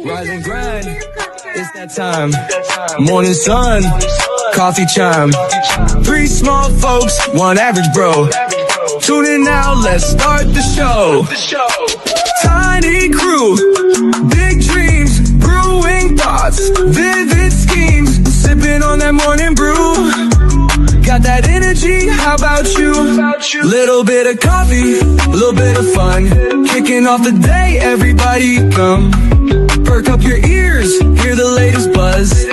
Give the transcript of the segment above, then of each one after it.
Rise and grind, it's that time. Morning sun, coffee chime. 3 small folks, 1 average bro. Tune in now, let's start the show. Tiny crew, big dreams, brewing thoughts, vivid schemes. Sipping on that morning brew. Got that energy, how about you? Little bit of coffee, little bit of fun. Kicking off the day, everybody come. Perk up your ears, hear the latest buzz.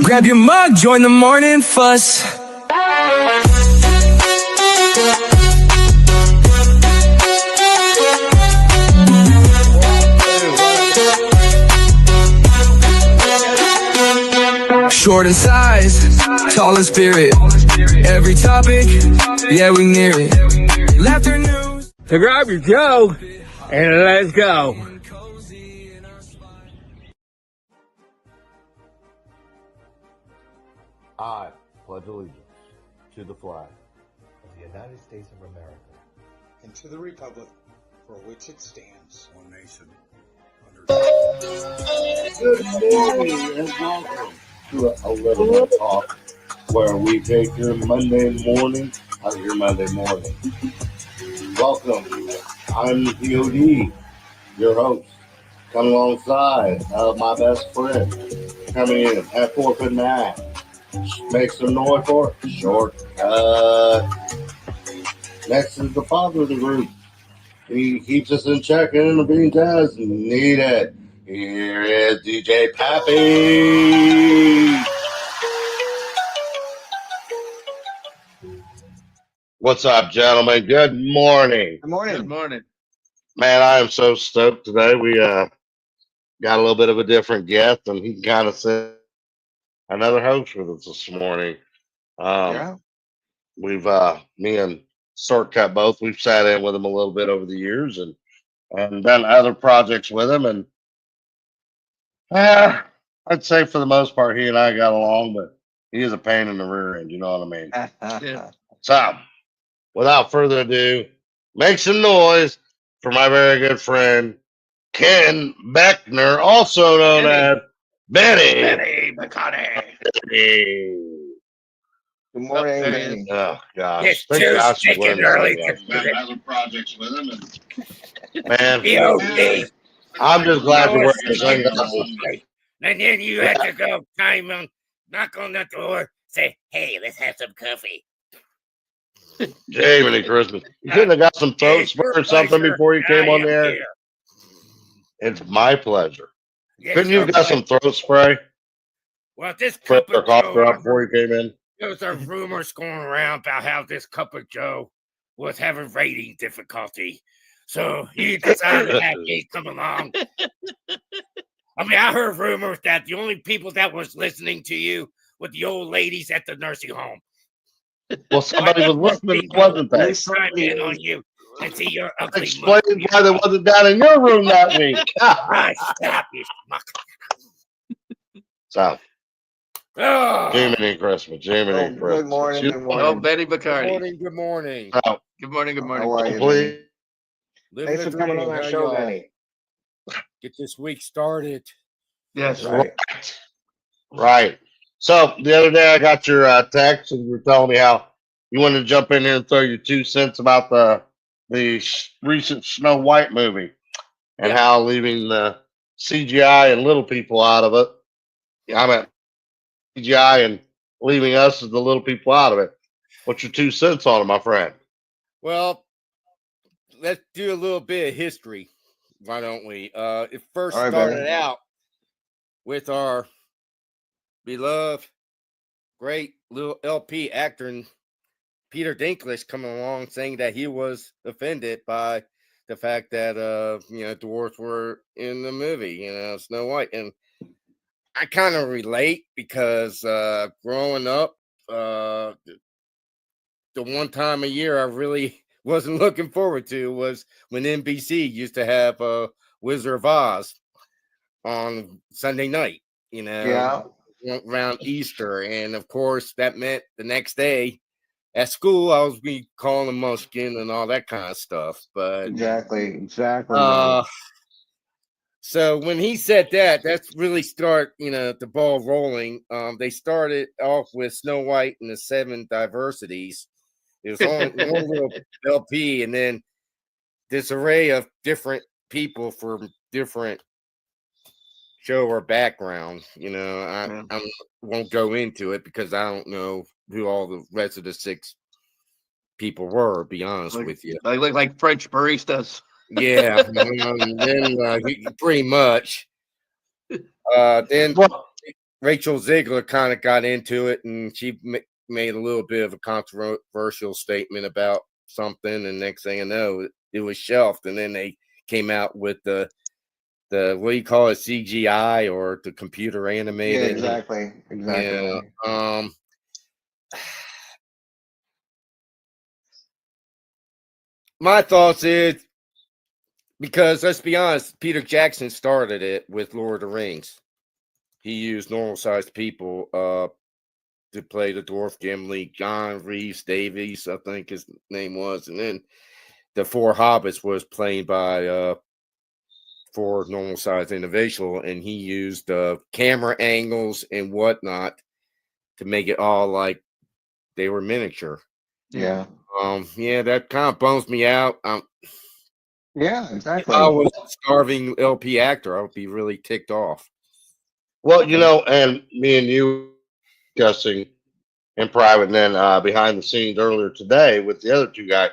Grab your mug, join the morning fuss. Short in size, tall in spirit. Every topic, yeah, we near it. Laughter news. So grab your Joe and let's go. I pledge allegiance to the flag of the United States of America and to the republic for which it stands, one nation, under Good morning and welcome to a little bit of talk, where we take your Monday morning out of your Monday morning. Welcome. I'm POD, your host, coming alongside of my best friend, coming in at 4'9". Make some noise for it. Shortcut. Next is the father of the group. He keeps us in check and the beans as needed. Here is DJ Pappy. What's up, gentlemen? Good morning. Good morning. Good morning. Man, I am so stoked today. We got a little bit of a different guest, and he kind of said another host with us this morning. Yeah. We've me and Shortcut both, we've sat in with him a little bit over the years and done other projects with him, and I'd say for the most part he and I got along, but he is a pain in the rear end, you know what I mean? Yeah. So without further ado, make some noise for my very good friend Ken Beckner, also known as Benny Barcardi. Good morning. there he Benny. Oh gosh! It's Thank too gosh you stinking learned early something. to I've do done it. other projects with him, and man, POD. I'm just glad you're Know wearing it's the thing. Tuesday. And then you have to go knock on the door, say, hey, let's have some coffee. Jamie Christmas. You couldn't have got some throat spray or something before you came on the air. It's my pleasure. Yes, Couldn't you have okay. got some throat spray? Well, this Put cup your of cough Joe, drop before you came in. there's a rumors going around about how this cup of Joe was having rating difficulty. So he decided to have me come along. I mean, I heard rumors that the only people that was listening to you were the old ladies at the nursing home. Well, somebody was listening, wasn't they? Chime in on you and see your ugly Explain mug. why they wasn't down in your room that week. Ah, stop, you schmuck. So, Oh, Jiminy Christmas, Jiminy Christmas. Good morning. Good oh, morning. Betty Good Bacardi. morning, good morning. So, Good morning, good morning. How are you, please. Benny? Living Thanks the for coming on dream. our How show, y'all? Benny. Get this week started. Yes, Right. Right. So the other day I got your text and you were telling me how you wanted to jump in here and throw your 2 cents about the recent Snow White movie and Yeah. how leaving the CGI and little people out of it. I mean CGI and leaving us as the little people out of it. What's your 2 cents on it, my friend? Well, let's do a little bit of history. Why don't we? It first All right, started Benny. out with our beloved, great little LP actor Peter Dinklage coming along saying that he was offended by the fact that dwarfs were in the movie, Snow White. And I kind of relate because growing up, the one time a year I really wasn't looking forward to was when NBC used to have Wizard of Oz on Sunday night, Yeah. around Easter. And of course, that meant the next day at school, I was be calling them Munchkin and all that kind of stuff. But Exactly. uh, So when he said that, that's really start, the ball rolling. They started off with Snow White and the Seven Diversities. It was on one little LP, and then this array of different people from different show or background. I won't go into it because I don't know who all the rest of the 6 people were. Be honest with you, They look like French baristas. yeah. Then pretty much. Then Rachel Ziegler kind of got into it, and she made a little bit of a controversial statement about something. And next thing I know, it was shelved. And then they came out with the what do you call it, CGI or the computer animated? Yeah, exactly. Yeah. My thoughts is, because let's be honest, Peter Jackson started it with Lord of the Rings. He used normal sized people to play the dwarf Gimli, John Reeves Davies, I think his name was, and then the 4 hobbits was played by 4 normal sized individual, and he used camera angles and whatnot to make it all like they were miniature. Yeah. Yeah, that kind of bums me out. Yeah, exactly. If I was a starving LP actor, I would be really ticked off. Well, and me and you discussing in private and then behind the scenes earlier today with the other 2 guys,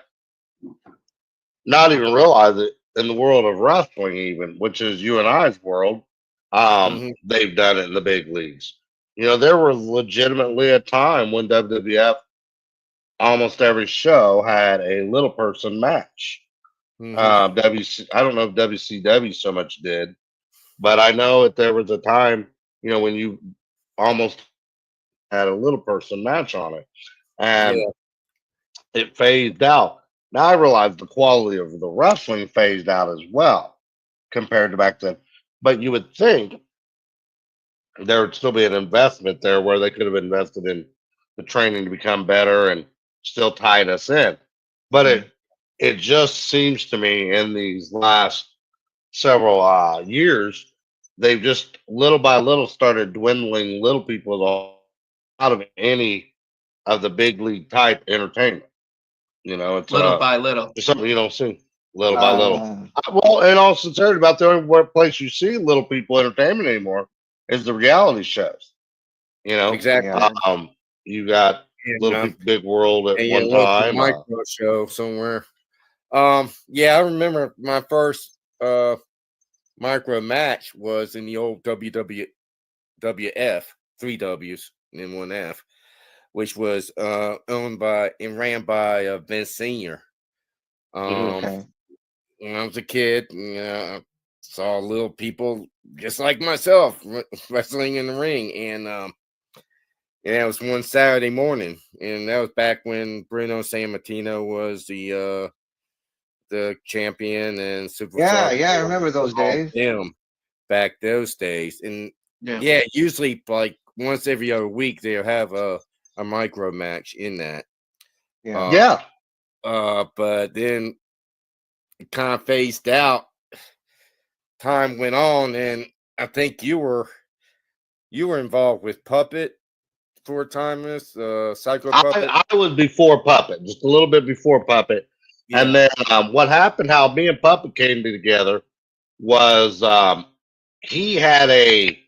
not even realize it in the world of wrestling, even, which is you and I's world, they've done it in the big leagues. There was legitimately a time when WWF, almost every show had a little person match. I don't know if WCW so much did, but I know that there was a time, when you almost had a little person match on it, and it phased out. Now I realize the quality of the wrestling phased out as well compared to back then. But you would think there would still be an investment there where they could have invested in the training to become better and still tied us in. But it just seems to me in these last several years, they've just little by little started dwindling little people out of any of the big league type entertainment. It's Little by little. just something you don't see little by little. Well, in all sincerity, about the only place you see little people entertainment anymore is the reality shows. Exactly. You got Little Big World at one time. Micro show somewhere. Yeah, I remember my first micro match was in the old WWF, 3 W's and 1 F, which was owned by and ran by Vince Sr. When I was a kid, I saw little people just like myself wrestling in the ring, and it was one Saturday morning, and that was back when Bruno Sammartino was the champion and Superstar. Yeah, I remember those days. Him back those days, and yeah, usually like once every other week they'll have a micro match in that. But then it kind of phased out. Time went on, and I think you were involved with Puppet for a time. This Psycho Puppet. I was before Puppet, just a little bit before Puppet, and then what happened? How me and Puppet came together was he had it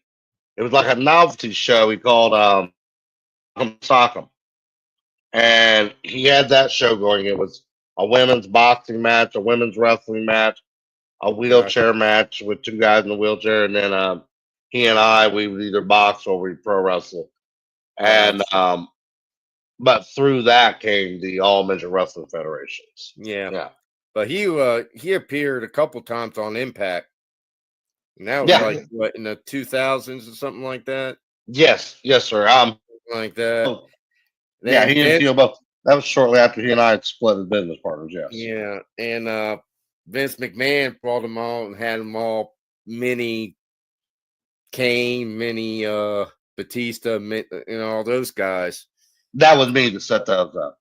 was like a novelty show he called Sock'em, and he had that show going. It was a women's boxing match, a women's wrestling match, a wheelchair match with 2 guys in a wheelchair, and then he and we would either box or we pro wrestle. And but through that came the All Midget Wrestling Federations. Yeah. But he appeared a couple times on Impact. And that was like what, in the 2000s or something like that. Yes, sir. Like that. Yeah, he and Theo both. That was shortly after he and I had split as business partners. Yes. Yeah, and Vince McMahon brought them all and had them all mini Kane, mini Batista, all those guys. That was me that set those up.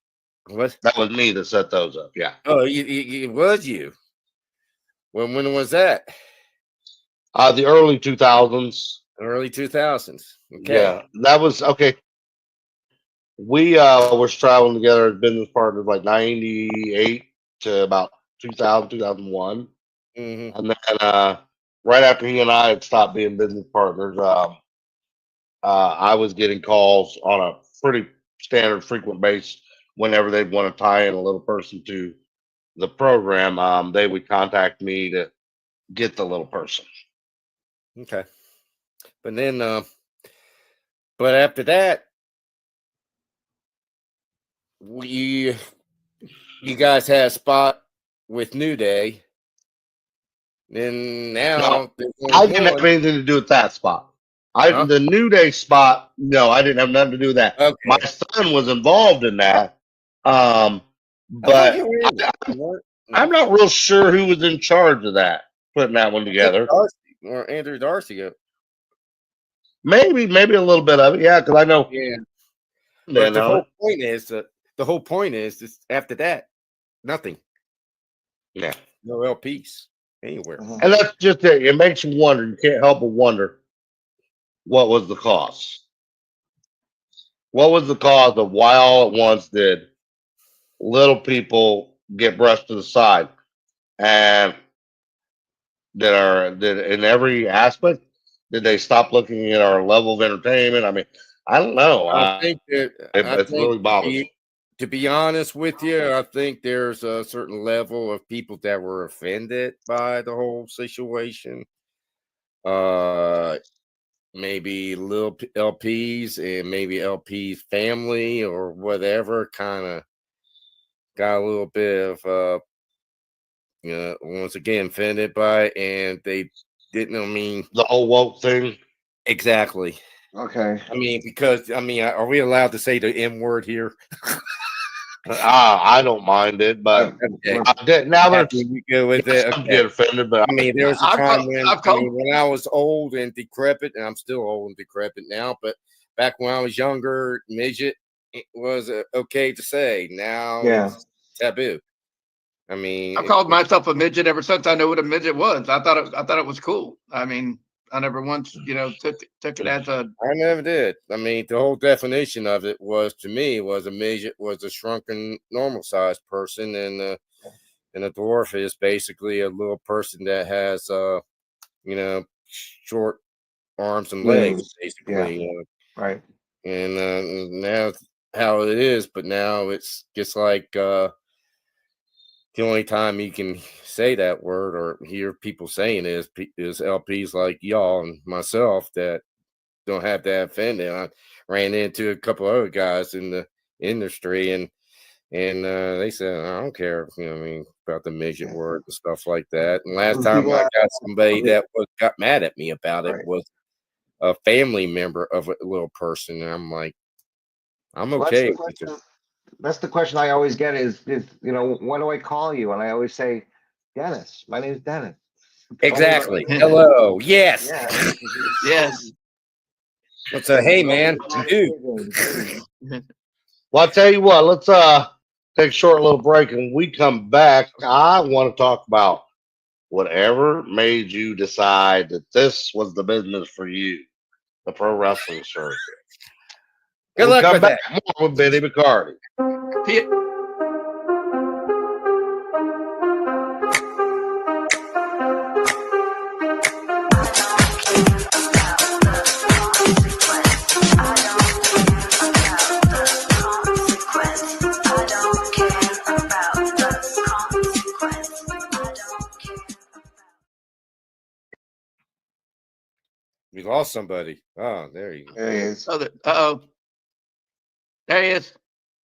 What? That was me that set those up. Yeah. Oh, it was you. When was that? The early 2000s. Early 2000s. Okay. Yeah, that was okay. We was traveling together as business partners like 98 to about 2000, 2001. Mm-hmm. And then right after he and I had stopped being business partners, I was getting calls on a pretty standard, frequent base whenever they'd want to tie in a little person to the program. They would contact me to get the little person. Okay. But then, but after that, you guys had a spot with New Day. Then No, now there's I only didn't have one. anything to do with that spot. Huh? The New Day spot, no, I didn't have nothing to do with that. My Okay. son was involved in that. I thought you But were in it. You weren't? I'm No. not real sure who was in charge of that, putting that one I think together. Darcy or Andrew Darcy. Maybe a little bit of it, yeah, because I know Yeah. then But the on it. whole point is after that, nothing. Yeah. No LPs anywhere. And that's just it. It makes you wonder. You can't help but wonder what was the cause. What was the cause of why all at once did little people get brushed to the side? And did in every aspect, did they stop looking at our level of entertainment? I mean, I don't know. I think that It really bothers me. to be honest with you, I think there's a certain level of people that were offended by the whole situation. Maybe little LPs and maybe LP's family or whatever kind of got a little bit of once again offended by it, and they didn't. I mean, The whole woke thing. exactly. Okay. I mean, because are we allowed to say the N word here? I don't mind it, but Okay. now there's We go with it. some Okay. get offended, but I mean, there was a I've time told- when I was old and decrepit, and I'm still old and decrepit now. But back when I was younger, midget it was okay to say. Now it's taboo. I mean, I've called myself a midget ever since I knew what a midget was. I thought it was cool. I mean, I never once, took it as a. I never did. I mean, the whole definition of it was to me was a midget was a shrunken, normal sized person, and a dwarf is basically a little person that has short arms and legs, basically. Right. And that's how it is. But now it's just like the only time you can say that word or hear people saying is LPs like y'all and myself that don't have that offended. I ran into a couple other guys in the industry and they said, I don't care, about the midget word and stuff like that. And last time I got somebody that got mad at me about it was a family member of a little person. And I'm like, I'm okay. That's the question I always get is what do I call you? And I always say, Dennis. My name's Dennis. Exactly. Hello. Yes. Yes. What's a hey man? Dude. Well, I'll tell you what, let's take a short little break, and when we come back, I want to talk about whatever made you decide that this was the business for you, the pro wrestling circuit. Good luck with that. More with Benny Barcardi. We lost somebody. Oh, there you go. There he is. Uh-oh. There he is.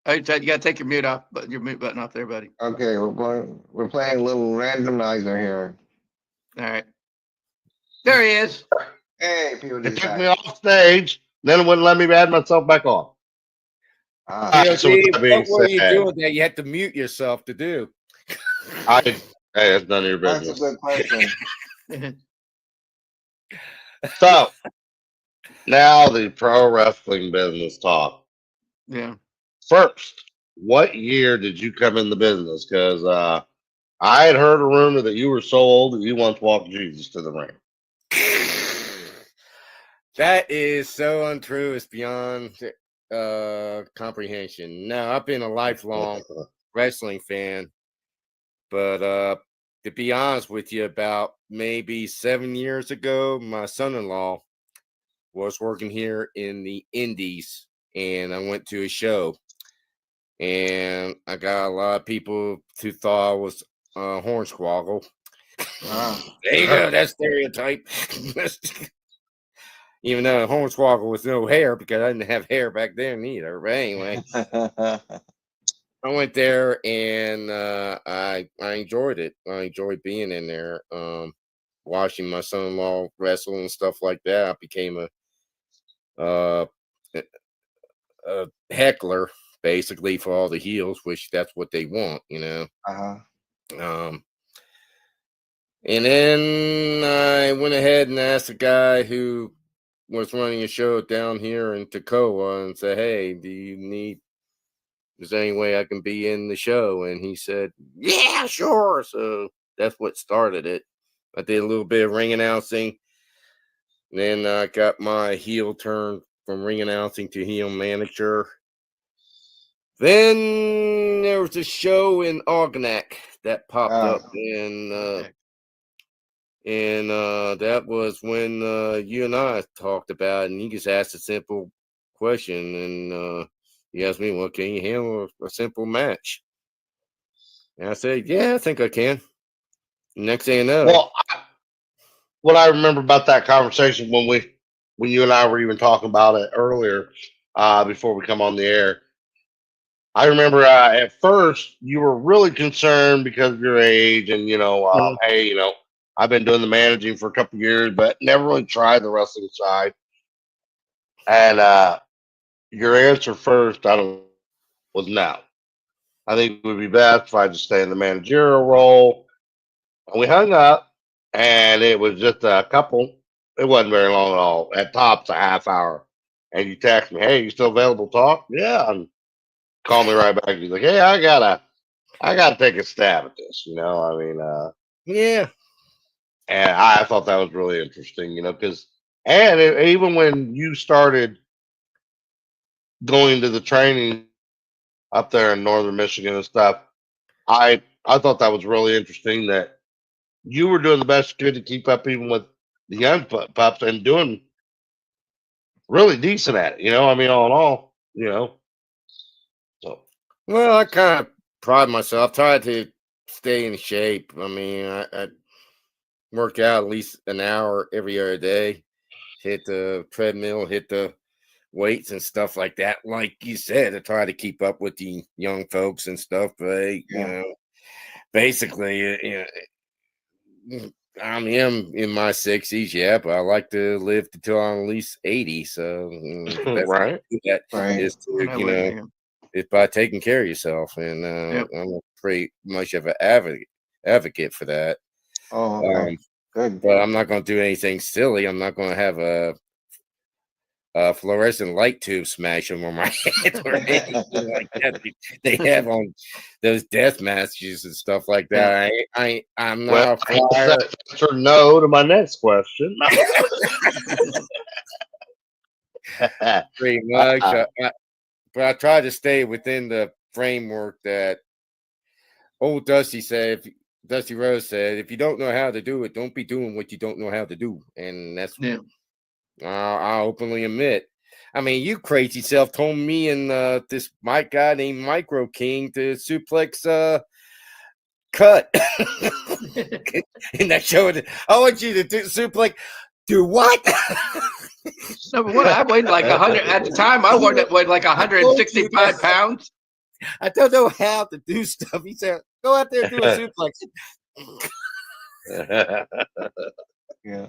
Oh, you got to take your mute button off there, buddy. Okay, we're playing a little randomizer here. All right. There he is. Hey, people It took me off stage, then it wouldn't let me add myself back on. So what were you doing that you had to mute yourself to do? Hey, that's none of your business. That's a good question. So now the pro wrestling business talk. Yeah. First, what year did you come in the business? Because I had heard a rumor that you were so old that you once walked Jesus to the ring. That is so untrue. It's beyond comprehension. Now, I've been a lifelong wrestling fan, but to be honest with you, about maybe 7 years ago, my son-in-law was working here in the Indies, and I went to a show, and I got a lot of people who thought I was Hornswoggle. There you go. That stereotype. Even though Hornswoggle was no hair, because I didn't have hair back then either. But anyway, I went there and I enjoyed it. I enjoyed being in there, watching my son-in-law wrestle and stuff like that. I became a heckler basically for all the heels, which that's what they want, you know. And then I went ahead and asked a guy who was running a show down here in Toccoa and said, "Hey, is there any way I can be in the show?" And he said, "Yeah, sure." So that's what started it. I did a little bit of ring announcing. Then I got my heel turn from ring announcing to heel manager. Then there was a show in Ognack that popped up, and that was when you and I talked about it, and he just asked a simple question, and he asked me, "Well, can you handle a simple match?" And I said, "Yeah, I think I can." Next thing you know, Well, what I remember about that conversation when you and I were even talking about it earlier, before we come on the air, I remember at first you were really concerned because of your age, and hey, I've been doing the managing for a couple years, but never really tried the wrestling side. And your answer first, was no. I think it would be best if I just stay in the managerial role. And we hung up, and it was just a couple. It wasn't very long at all. At tops, a half hour. And you text me, "Hey, you still available to talk?" "Yeah." And call me right back. He's like, "Hey, I gotta take a stab at this." yeah. And I thought that was really interesting, because even when you started going to the training up there in northern Michigan and stuff, I thought that was really interesting that you were doing the best you could to keep up even with the young pups and doing really decent at it. All in all, So Well, I kind of pride myself. Tried to stay in shape. I work out at least an hour every other day. Hit the treadmill, hit the weights and stuff like that. Like you said, I try to keep up with the young folks and stuff. But basically, I'm in my 60s, yeah, but I like to live until I'm at least 80. So the best way to do that is to, it's by taking care of yourself, and I'm pretty much of an advocate for that. Good. But I'm not going to do anything silly. I'm not going to have a fluorescent light tube smash them on my head or anything like that they have on those death matches and stuff like that. I'm not a flyer. Answer no to my next question. Pretty much. But I try to stay within the framework that old Dusty said. Dusty Rose said, "If you don't know how to do it, don't be doing what you don't know how to do." And that's I openly admit. You crazy self told me and this guy named Micro King to suplex Cut in that show. I want you to do suplex. Do what? No, but what I weighed like 100 at the time. I weighed like 165 pounds. I don't know how to do stuff. He said, "Go out there and do a suplex." Yeah.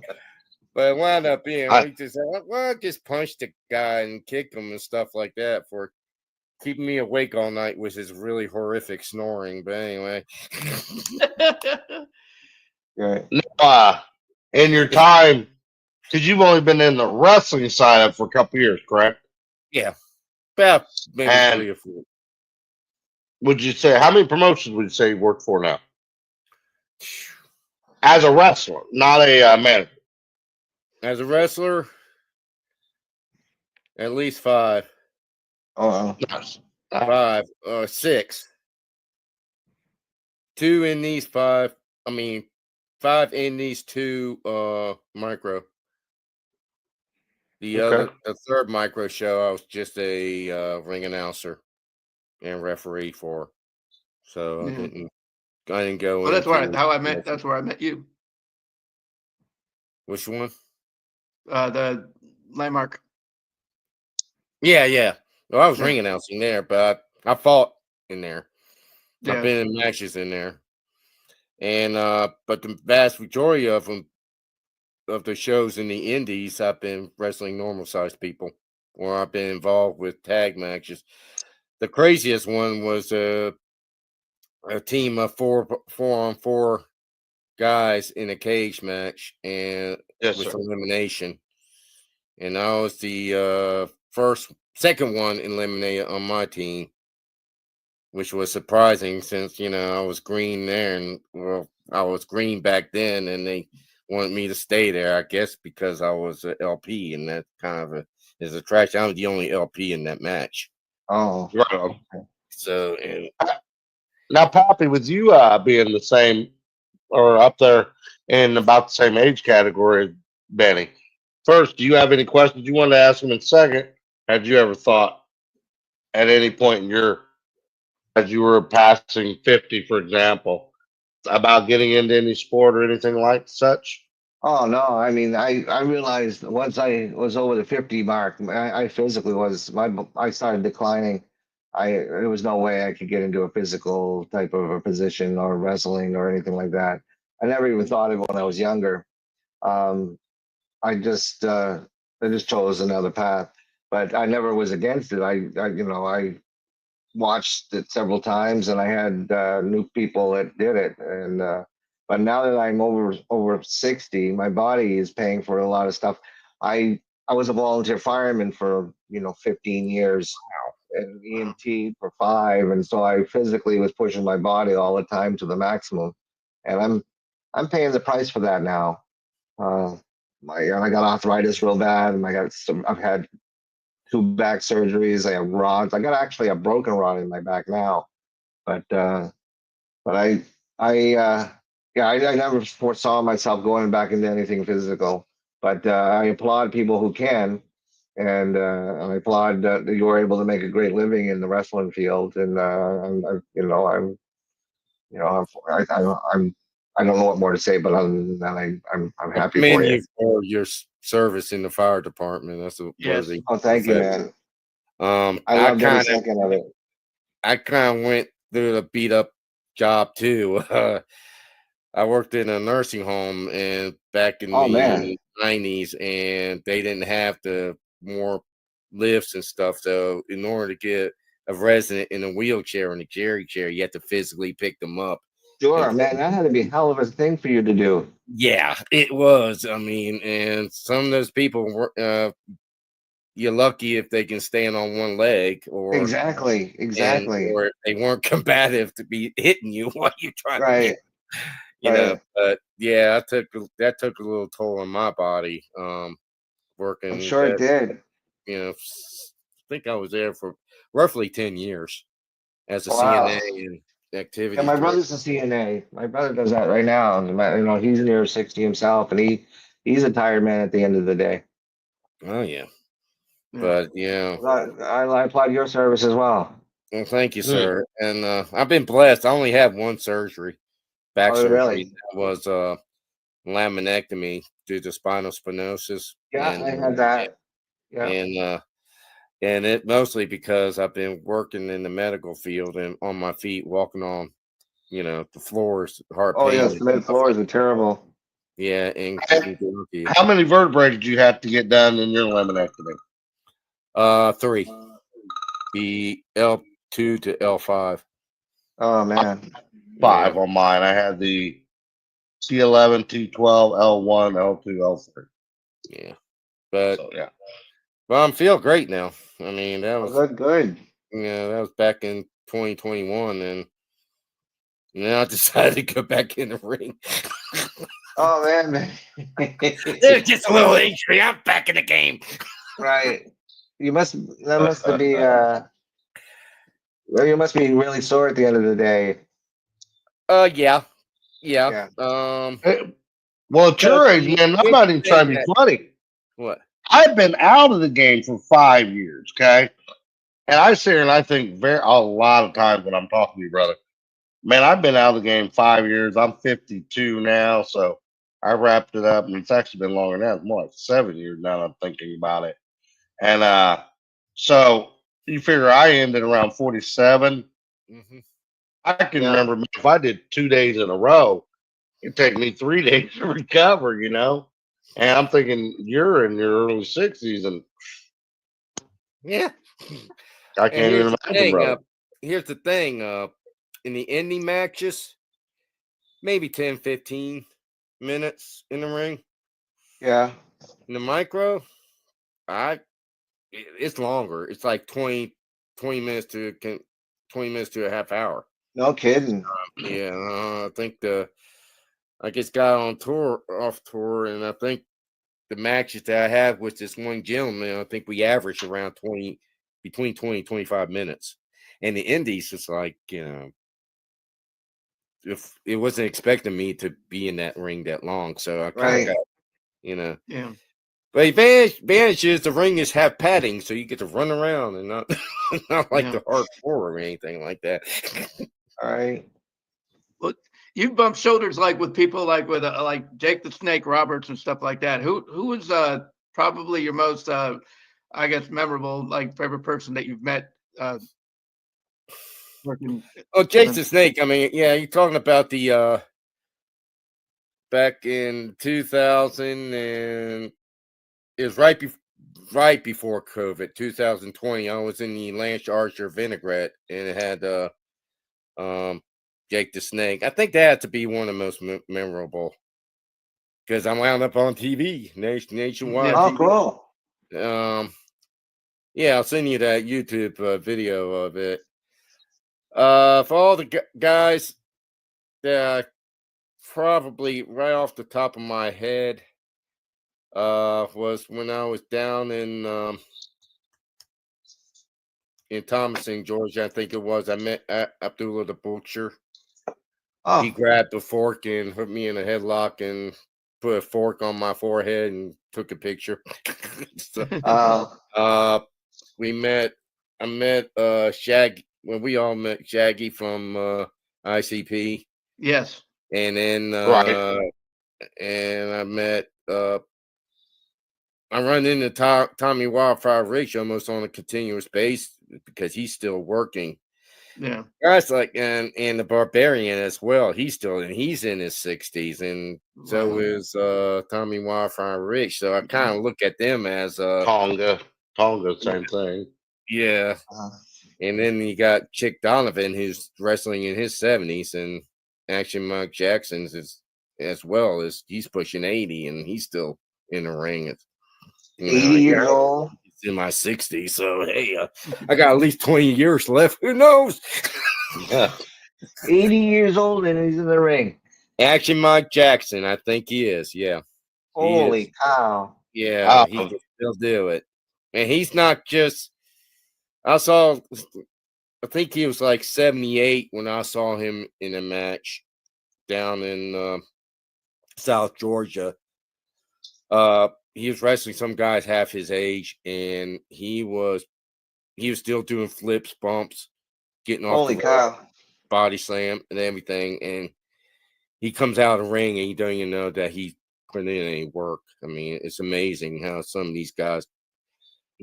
But it wound up being, we just said, "Well, just punch the guy and kick him and stuff like that for keeping me awake all night with his really horrific snoring." But anyway. In your time, because you've only been in the wrestling side for a couple years, correct? Yeah. About maybe 3 or 4. Would you say, how many promotions would you say you work for now? As a wrestler, not a manager. As a wrestler, At least 5. Oh, Nice. 5 or 6. 2 in these 5. I mean, 5 in these 2 micro. The third micro show, I was just a ring announcer and referee for. So I didn't go Well, that's into how I met. That's where I met you. which one? The landmark. Yeah. Well, I was Yeah. ring announcing there, but I fought in there. Yeah. I've been in matches in there, and but the vast majority of them, of the shows in the indies, I've been wrestling normal sized people, or I've been involved with tag matches. The craziest one was a team of 4-on-4 guys in a cage match, and Yes, with sir. elimination. And I was the second one eliminated on my team, which was surprising since I was green there, and well, I was green back then, and they wanted me to stay there. I guess because I was an LP, and that kind of is attraction. I was the only LP in that match. oh, Right on. So, and Now, Poppy, with you being the same or up there in about the same age category as Benny, first, do you have any questions you want to ask him? And second, had you ever thought at any point in as you were passing 50, for example, about getting into any sport or anything like such? oh no. I mean, I realized once I was over the 50 mark, I physically I started declining. There was no way I could get into a physical type of a position or wrestling or anything like that. I never even thought of it when I was younger. Um, I just chose another path, but I never was against it. I watched it several times, and I had new people that did it. And but now that I'm over 60, my body is paying for a lot of stuff. I was a volunteer fireman for 15 years, and EMT for 5, and so I physically was pushing my body all the time to the maximum, and I'm paying the price for that now. I got arthritis real bad, and I've had 2 back surgeries. I have rods. I got actually a broken rod in my back now, but but I never foresaw myself going back into anything physical. But I applaud people who can, and I applaud that you were able to make a great living in the wrestling field. And I don't know what more to say, but other than that, I'm I happy for commend you. you for your service in the fire department. That's a Yes. worthy. Oh, thank you, man. I I loved every kind of second of it. went through the beat up job too. I worked in a nursing home and back in Oh man, the 90s, and they didn't have the more lifts and stuff. So in order to get a resident in a wheelchair or in a jerry chair, you have to physically pick them up. sure, And man. That had to be a hell of a thing for you to do. yeah, it was. I mean, and some of those people were you're lucky if they can stand on one leg, or Exactly, or if they weren't combative to be hitting you while you're trying to right, get, right. But yeah, that took a little toll on my body. I'm Working sure it that, did. I think I was there for roughly 10 years as a Wow. CNA and Yeah, activities my director. brother's a CNA. My brother does that right now. He's near 60 himself, and he's a tired man at the end of the day. Oh yeah, Yeah. but I applaud your service as well. well, thank you, Hmm. sir. And I've been blessed. I only had one surgery, back Oh, surgery. really? That was laminectomy due to spinal stenosis, Yeah, and I had that. Yeah. and it mostly because I've been working in the medical field and on my feet, walking on the floors, hard Oh, pain yes, and cement stuff like floors are terrible. yeah, and getting dirty. How many vertebrae did you have to get done in your laminectomy? 3, the L2 to L5. Oh man. 5 Yeah, on mine. I had the C11, T12, L1, L2, L3. yeah, but So yeah. I'm feel great now. I mean, that Oh, was good. that was back in 2021, and now I decided to go back in the ring. Oh man. There's just a little injury. I'm back in the game. Right. You must that must be well, you must be really sore at the end of the day. Yeah. Yeah. Well, at your Because age, man, I'm not even trying to be funny. What? I've been out of the game for 5 years, okay? And I sit here and I think a lot of times when I'm talking to you, brother, man, I've been out of the game 5 years. I'm 52 now, so I wrapped it up, and it's actually been longer than that. It's more like 7 years now that I'm thinking about it. And so you figure I ended around 47. Mm-hmm. I can remember if I did 2 days in a row, it'd take me 3 days to recover, you know? And I'm thinking you're in your early 60s, and Yeah. I And can't even imagine, brother. here's the thing. In the indie matches, maybe 10, 15 minutes in the ring. Yeah. In the micro, it's longer. It's like 20 minutes to 20 minutes to a half hour. No kidding. Yeah, I think I just got off tour, and I think the matches that I have with this one gentleman, I think we average around between 20 and 25 minutes. And the indies, it's like, if it wasn't expecting me to be in that ring that long, so I kind of got, Yeah. But advantage is the ring is half padding, so you get to run around and not not like the hardcore or anything like that. All right. Well, you bumped shoulders like with people like with like Jake the Snake Roberts and stuff like that. Who was probably your most I guess memorable like favorite person that you've met working? Oh, Jake the Snake. I mean, yeah, you're talking about the back in 2000, and it was right before COVID, 2020. I was in the Lance Archer Vinaigrette, and it had Jake the Snake. I think that had to be one of the most memorable, because I wound up on TV nationwide. Oh, TV. cool. Yeah, I'll send you that YouTube video of it. For all the guys that probably right off the top of my head was when I was down in Thomaston, Georgia. I think it was. I met Abdullah the Butcher. Oh. He grabbed the fork and put me in a headlock and put a fork on my forehead and took a picture. So, I met Shaggy. Well, we all met Shaggy from ICP. Yes. And then and I met I run into Tommy Wildfire Rich almost on a continuous basis because he's still working. Yeah. Guys like and the Barbarian as well. He's in his 60s, and so is Tommy Wildfire Rich. So I kind of look at them as Tonga, same thing. Yeah. And then you got Chick Donovan, who's wrestling in his 70s, and Action Mike Jackson's as well as he's pushing 80, and he's still in the ring. 80 years old. In my 60s, so hey, I got at least 20 years left. Who knows? 80 years old and he's in the ring. Action Mike Jackson, I think he is. Yeah. Holy cow. Yeah, he can still do it. And he's not just. I think he was like 78 when I saw him in a match down in South Georgia. He was wrestling some guys half his age, and he was still doing flips, bumps, getting off. Holy cow! Body slam and everything, and he comes out of the ring and you don't even know that he put in any work. I mean, it's amazing how some of these guys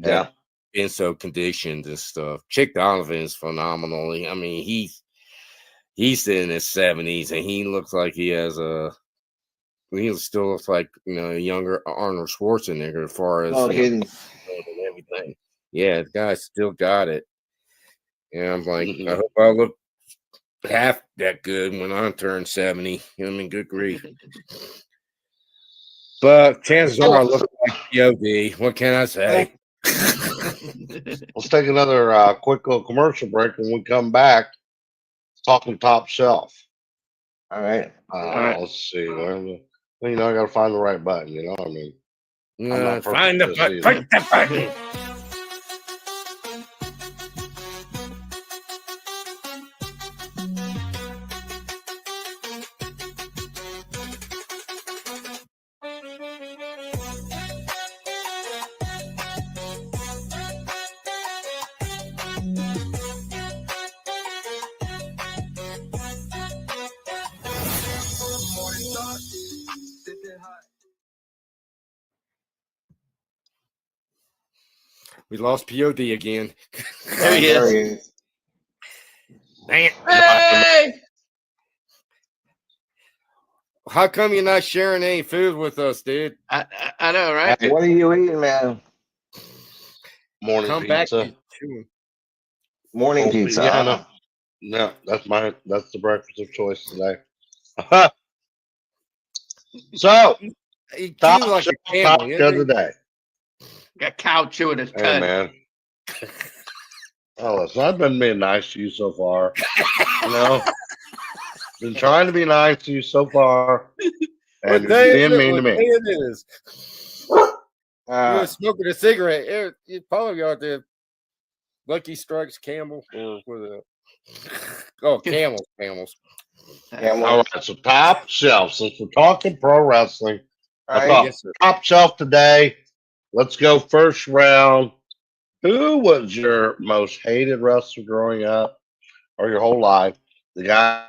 have been so conditioned and stuff. Chick Donovan is phenomenal. I mean, he's in his 70s and he looks like he still looks like a younger Arnold Schwarzenegger as far as and everything. Yeah, the guy still got it. And I'm like, I hope I look half that good when I turn 70. I mean, good grief. But chances are I look like POD. What can I say? Let's take another quick little commercial break. When we come back, talking top shelf. All right. Let's see. Well, I got to find the right button. You know what I mean? Find the button. Click the button. We lost POD again. There he There is. he is. Man, Hey! How come you're not sharing any food with us, dude? I know, right? Hey, What are you eating, man? morning Come back pizza. to chewing. Morning Oh, pizza. yeah, huh? no, that's the breakfast of choice today. So, You chew top like a shelf camel. topic of the day. Got cow chewing his Hey, cud. man. Oh, listen, I've been being nice to you so far. You know, been trying to be nice to you so far, and What you're day just is being it? mean to What day me. it is? You Uh, were smoking a cigarette. You probably got the Lucky Strikes Camel or what is it? Oh, camels. All right, so top shelf. Since we're talking pro wrestling, I right? thought Yes, sir. top shelf today. Let's go first round. Who was your most hated wrestler growing up or your whole life? The guy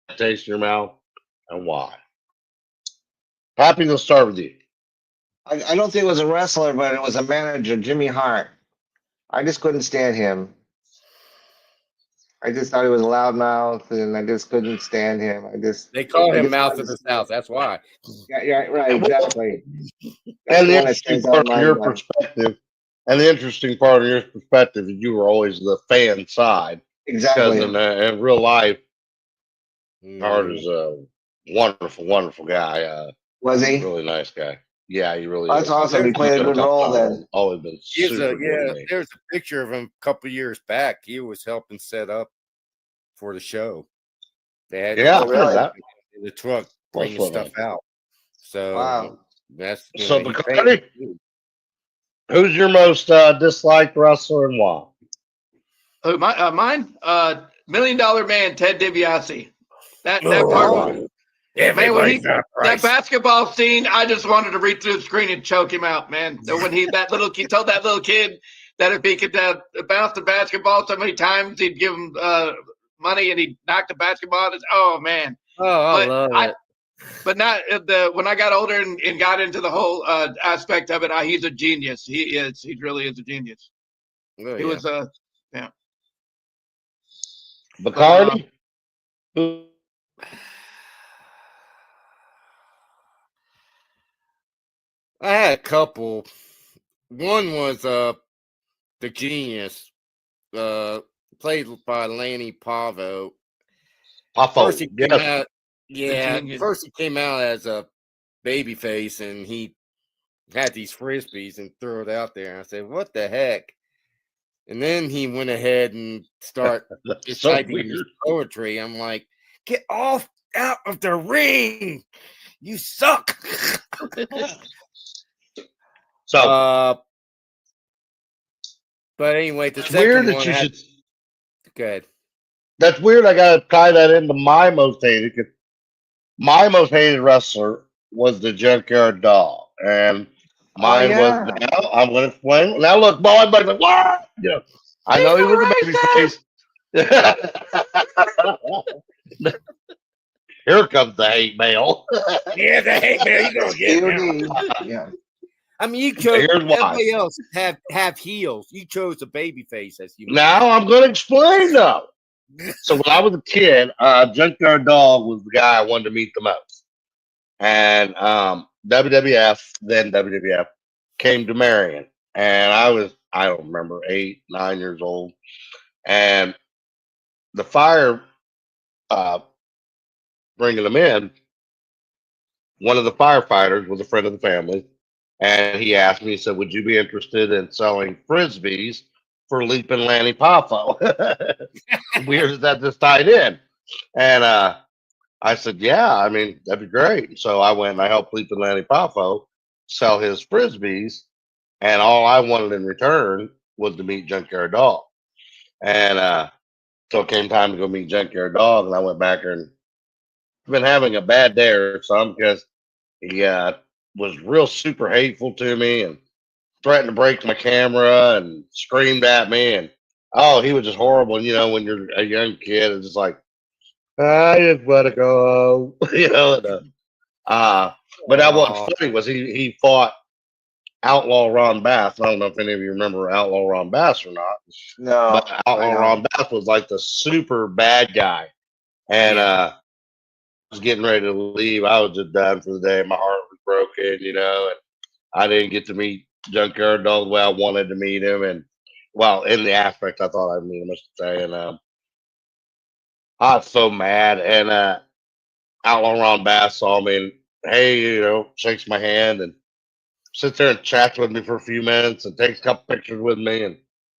that tastes in your mouth, and why? Happy to start with you. I don't think it was a wrestler, but it was a manager, Jimmy Hart. I just couldn't stand him. I just thought he was a loudmouth, and I just couldn't stand him. They call I him just Mouth wanted of to- the South. That's why. yeah, right, And well, exactly. That's and the the one that interesting stands out in part of my your mind. perspective, and the interesting part of your perspective is you were always the fan side because Exactly. in real life, Hart Mm. is a wonderful, wonderful guy. Was he? Really nice guy. Yeah, he really That's is. awesome. He There's He's played a been good role then. always been He's super good to me. there's a picture of him a couple years back. He was helping set up for the show. They had Yeah, Oh, I've heard really? that. in the truck What's bringing going stuff on? out. So Wow. that's So, he Bacardi, paid. who's your most disliked wrestler and why? Oh, mine? $1 Million Man, Ted DiBiase. That oh, part, Oh, man, when everybody's he got a that price. basketball scene, I just wanted to reach through the screen and choke him out, man. When he told that little kid that if he could bounce the basketball so many times, he'd give him money, and he'd knock the basketball out. Oh man! Oh, I But love I it. but not when I got older and got into the whole aspect of it. He's a genius. He is. He really is a genius. Oh, He yeah. was yeah. But Bacardi? Who- I had a couple. One was the Genius, played by Lanny Pavo. First Poffo. he came Yes. out, yeah. genius. First he came out as a babyface, and he had these frisbees and threw it out there. And I said, "What the heck?" And then he went ahead and That's so decided to use weird. poetry. I'm like, "Get off out of the ring! You suck." So, But anyway, the it's weird second that one you had should. good. That's weird. I got to tie that into my most hated. 'Cause my most hated wrestler was the Junkyard Dog, and oh mine was. yeah. Now I'm going to explain. Now look, boy, everybody's like, what? You know, I know he was a baby face. Here comes the hate mail. Yeah, the hate mail. You gonna get now. POD. Yeah. I mean, you chose Here's why. everybody else have heels. You chose a baby face as you. Now I'm going to explain though. So when I was a kid, Junkyard Dog was the guy I wanted to meet the most, and WWF, then WWF, came to Marion, and I don't remember 8, 9 years old, and the fire uh, bringing them in. One of the firefighters was a friend of the family, and he asked me, he said, "Would you be interested in selling frisbees for Leaping Lanny Poffo?" Weird that just tied in, and I said, "Yeah, I mean that'd be great." So I went and I helped Leaping Lanny Poffo sell his frisbees, and all I wanted in return was to meet Junkyard Dog. And so it came time to go meet Junkyard Dog, and I went back there and been having a bad day or something because he was real super hateful to me and threatened to break my camera and screamed at me, and oh, he was just horrible. And, you know, when you're a young kid, it's just like I just want to go, you know. And, but that what's Aw. funny was he fought Outlaw Ron Bass. I don't know if any of you remember Outlaw Ron Bass or not, No, but Outlaw I Ron don't. Bass was like the super bad guy, and Yeah. I was getting ready to leave. I was just done for the day. My heart was broken, and I didn't get to meet Junkyard Dog the way I wanted to meet him, and well, in the aspect I thought I'd meet him, I should say, and I was so mad, and Outlaw Ron Bass saw me and hey, shakes my hand and sits there and chats with me for a few minutes and takes a couple pictures with me and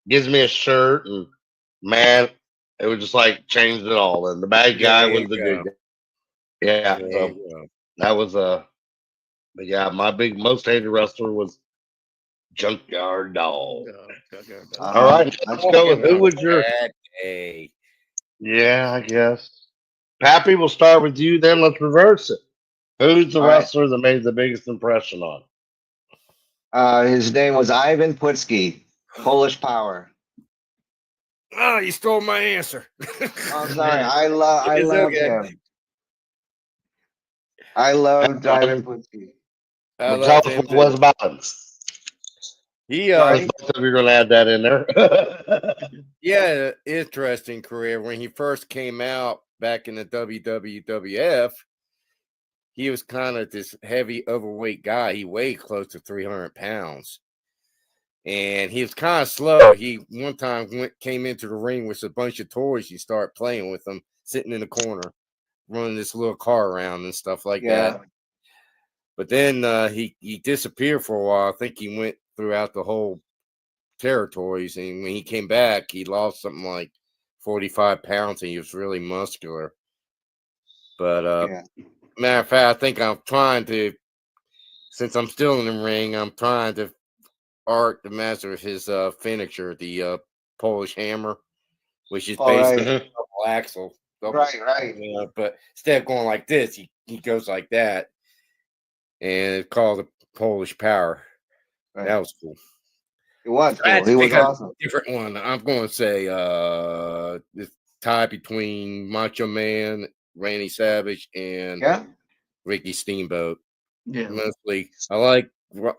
gives me a shirt and man, it was just like changed it all. And the bad There guy you was the good go. guy. Yeah, There so you go. that was but yeah, my big most hated wrestler was Junkyard Dog. All right, That's let's go with Talking who of was your bad day. yeah, I guess. Pappy, we'll start with you, then let's reverse it. Who's the all right. wrestler that made the biggest impression on? His name was Ivan Putski, Polish Power. Oh, you stole my answer. I'm sorry. I It's loved okay. him. I loved Ivan Putski. I Well, tell loved us him what it was too. about. He Because Sorry. both of you are going to add that in there. he had an interesting career when he first came out back in the WWF. He was kind of this heavy, overweight guy. He weighed close to 300 pounds. And he was kind of slow. He one time came into the ring with a bunch of toys. He started playing with them, sitting in the corner, running this little car around and stuff like that. Yeah. But then he disappeared for a while. I think he went throughout the whole territories. And when he came back, he lost something like 45 pounds and he was really muscular. But Yeah. matter of fact, I think I'm trying to, since I'm still in the ring, I'm trying to art the master of his finisher, the Polish hammer, which is All basically right. a double axle. Right. But instead of going like this, he goes like that. And it's called the Polish Power. Right. That was cool. He was I had cool. to He pick was a awesome. different one. I'm going to say this tie between Macho Man, Randy Savage, and Yeah. Ricky Steamboat. Yeah. Mostly, I like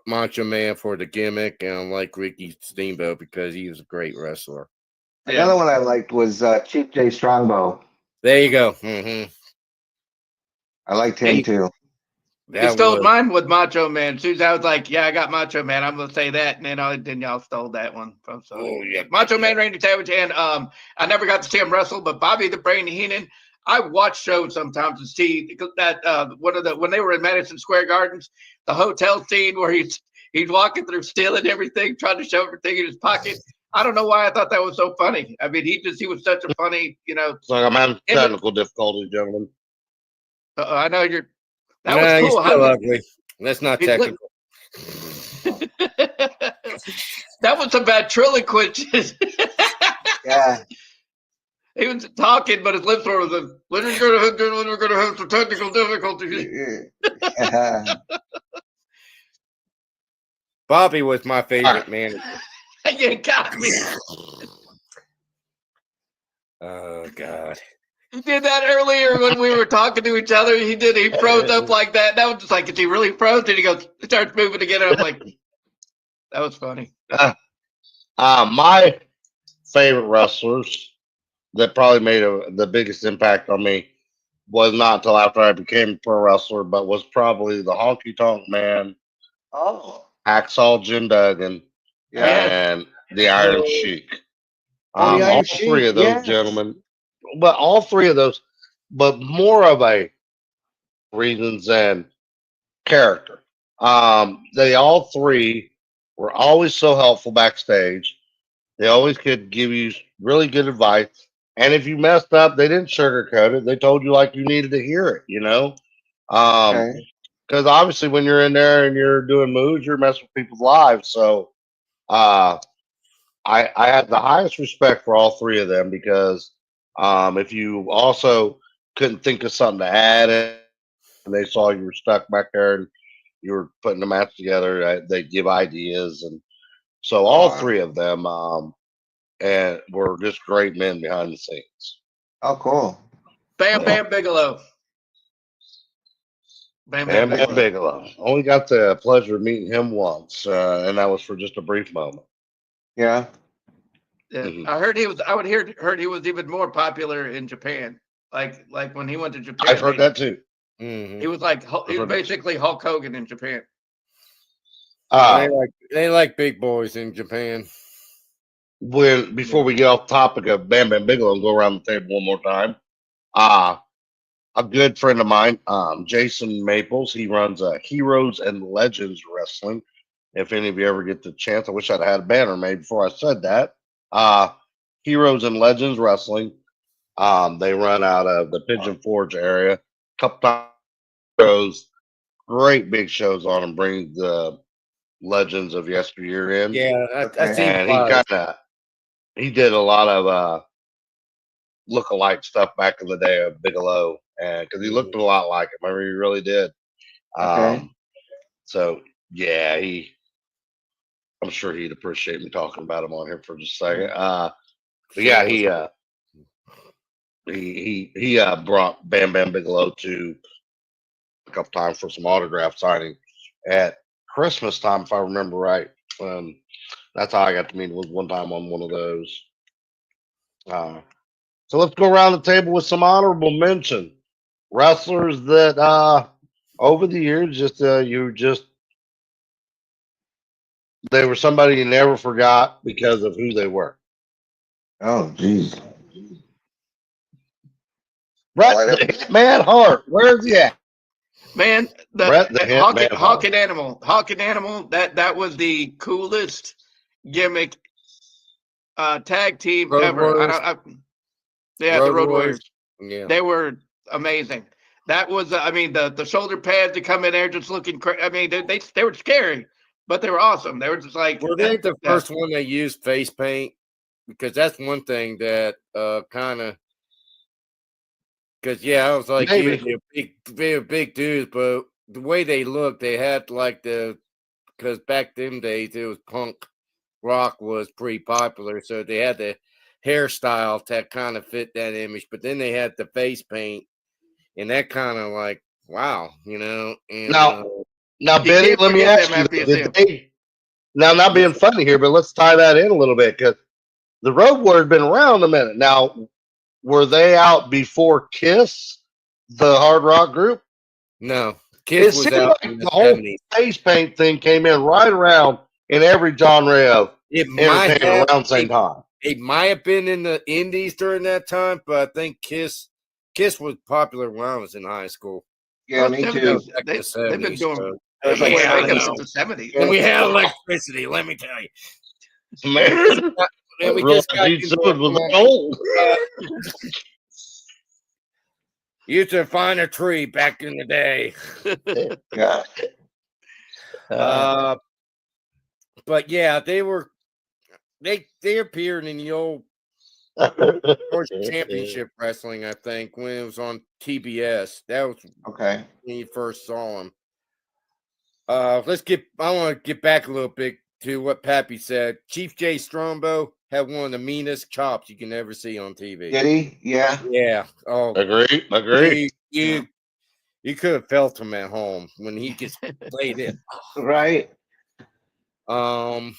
Macho Man for the gimmick, and I like Ricky Steamboat because he was a great wrestler. Another one I liked was Cheap J Strongbow. There you go. Mm-hmm. I liked him too. He That stole was mine with Macho Man. As soon as I was like, "Yeah, I got Macho Man," I'm gonna say that, and then y'all stole that one from. So yeah, Macho Man, Randy Savage, and I never got to see him wrestle, but Bobby the Brain Heenan. I watch shows sometimes to see that when they were in Madison Square Gardens, the hotel scene where he's walking through stealing everything, trying to shove everything in his pocket. I don't know why I thought that was so funny. I mean, he was such a funny, So I'm having technical difficulties, gentlemen. I know you're. That was nah, you're cool. still ugly. That's not technical. That was some bad ventriloquist. Yeah. He was talking, but his lips were the. When we're going to have some technical difficulties. Yeah. Bobby was my favorite manager. You got me. Oh God. He did that earlier when we were talking to each other. He froze up like that. That was just like, is he really froze? And he starts moving again. And I'm like, that was funny. My favorite wrestlers that probably made the biggest impact on me was not until after I became a pro wrestler, but was probably the Honky Tonk Man, Oh. Hacksaw Jim Duggan, Yeah. and the Iron Sheik. Oh, the All Iron three Sheik. of those Yes. gentlemen, but all three of those, but more of a reasons than character. They all three were always so helpful backstage. They always could give you really good advice. And if you messed up, they didn't sugarcoat it. They told you like you needed to hear it. Okay. Because obviously when you're in there and you're doing moves, you're messing with people's lives. So uh, I have the highest respect for all three of them because if you also couldn't think of something to add in, and they saw you were stuck back there and you were putting the match together, they'd give ideas. And so all Oh, three of them and were just great men behind the scenes. oh, cool. Bam Yeah. Bam Bigelow. Bam Bam Bam Bam Bigelow. Bigelow. Only got the pleasure of meeting him once, and that was for just a brief moment. Yeah. Yeah, Mhm. I heard he was. I would heard he was even more popular in Japan. Like when he went to Japan, I've heard that too. he was like he I've was heard that too. basically Hulk Hogan in Japan. They Uh, like big boys in Japan. before we get off topic of Bam Bam Bigelow and go around the table one more time, a good friend of mine, Jason Maples, he runs Heroes and Legends Wrestling. If any of you ever get the chance, I wish I'd had a banner made before I said that. Heroes and Legends Wrestling. They run out of the Pigeon Forge area. Couple times shows, great big shows on them. Bring the legends of yesteryear in, Yeah, I Okay. seen and he flyers. he did a lot of look-alike stuff back in the day of Bigelow, and because he looked a lot like him. I mean, he really did. Okay. So yeah, I'm sure he'd appreciate me talking about him on here for just a second. But yeah, he brought Bam Bam Bigelow to a couple times for some autograph signing at Christmas time, if I remember right. That's how I got to meet him, was one time on one of those. So let's go around the table with some honorable mention wrestlers that over the years they were somebody you never forgot because of who they were. Oh, jeez. Bret Well, I the don't- Hitman Hart, where's he at? Man, the Bret the Hitman Hawk Hart. and Animal. That was the coolest gimmick tag team Road ever. Warriors. The Road Road Warriors. Warriors. Yeah. They were amazing. That was, I mean, the shoulder pads to come in there just looking crazy. I mean, they were scary, but they were awesome. They were just like Were they the first one that used face paint? Because that's one thing that kind of. Because I was like, Maybe. they're big dudes, but the way they looked, they had like because back them days it was punk rock was pretty popular, so they had the hairstyle that kind of fit that image. But then they had the face paint, and that kind of like wow, And Now, you Benny, can't let me forget ask them you, after you see did them. they? Now, not being funny here, but let's tie that in a little bit because the Road Warriors been around a minute. Now, were they out before Kiss, the hard rock group? no, It Kiss was seemed out like in the the whole 70s. face paint thing came in right around in every genre of It might entertainment have around the same time. It might have been in the Indies during that time, but I think Kiss was popular when I was in high school. Yeah, me too. Back in the They've been 70s. doing So. It's like I guess 70s. since the 70s. And we had electricity, let me tell you. Man, And we realize just got Gene into Simmons was a- that old. used to find a tree back in the day. Yeah. But yeah, they appeared in the old Georgia Championship Wrestling, I think, when it was on TBS. That was Okay. when you first saw them. I want to get back a little bit to what Pappy said. Chief J Strombo had one of the meanest chops you can ever see on TV. Did he? Yeah. Yeah. Oh, Agree. You could have felt him at home when he gets laid in. Right. Got